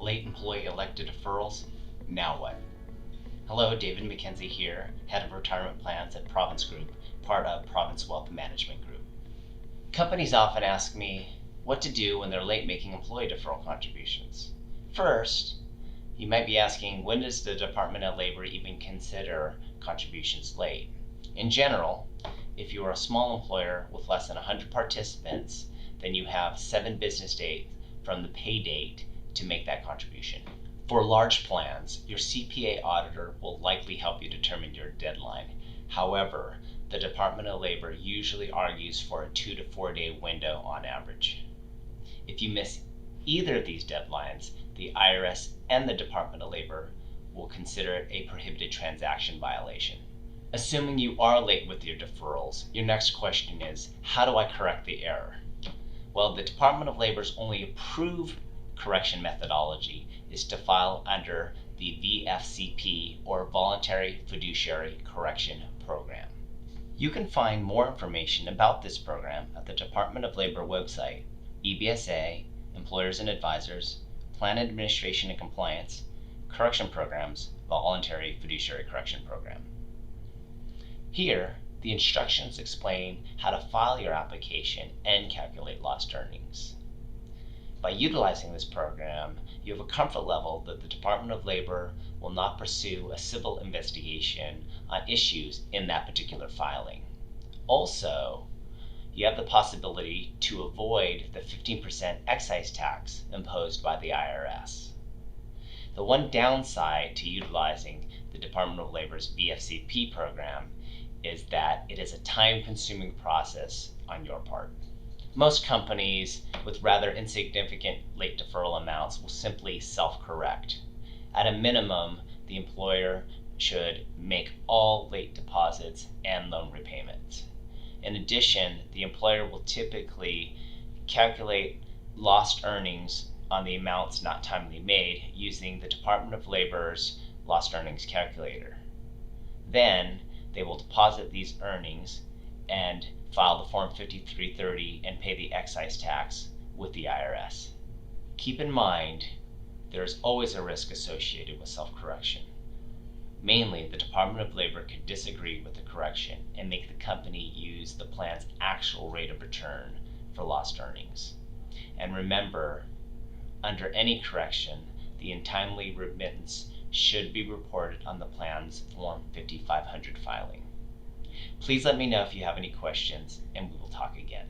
late employee elected deferrals? Now what? Hello, David McKenzie here, Head of Retirement Plans at Province Group, part of Province Wealth Management Group. Companies often ask me what to do when they're late making employee deferral contributions. First, you might be asking, when does the Department of Labor even consider contributions late? In general, if you are a small employer with less than 100 participants, then you have 7 business days from the pay date to make that contribution. For large plans, your CPA auditor will likely help you determine your deadline. However, the Department of Labor usually argues for a 2 to 4 day window on average. If you miss either of these deadlines, the IRS and the Department of Labor will consider it a prohibited transaction violation. Assuming you are late with your deferrals, your next question is, how do I correct the error? Well, the Department of Labor's only approved correction methodology is to file under the VFCP, or Voluntary Fiduciary Correction Program. You can find more information about this program at the Department of Labor website, EBSA, Employers and Advisors, Plan Administration and Compliance, Correction Programs, Voluntary Fiduciary Correction Program. Here, the instructions explain how to file your application and calculate lost earnings. By utilizing this program, you have a comfort level that the Department of Labor will not pursue a civil investigation on issues in that particular filing. Also, you have the possibility to avoid the 15% excise tax imposed by the IRS. The one downside to utilizing the Department of Labor's VFCP program is that it is a time-consuming process on your part. Most companies with rather insignificant late deferral amounts will simply self-correct. At a minimum, the employer should make all late deposits and loan repayments. In addition, the employer will typically calculate lost earnings on the amounts not timely made using the Department of Labor's lost earnings calculator. Then, they will deposit these earnings and file the Form 5330 and pay the excise tax with the IRS. Keep in mind, there is always a risk associated with self-correction. Mainly, the Department of Labor could disagree with the correction and make the company use the plan's actual rate of return for lost earnings. And remember, under any correction, the untimely remittance should be reported on the plan's Form 5500 filing. Please let me know if you have any questions, and we will talk again.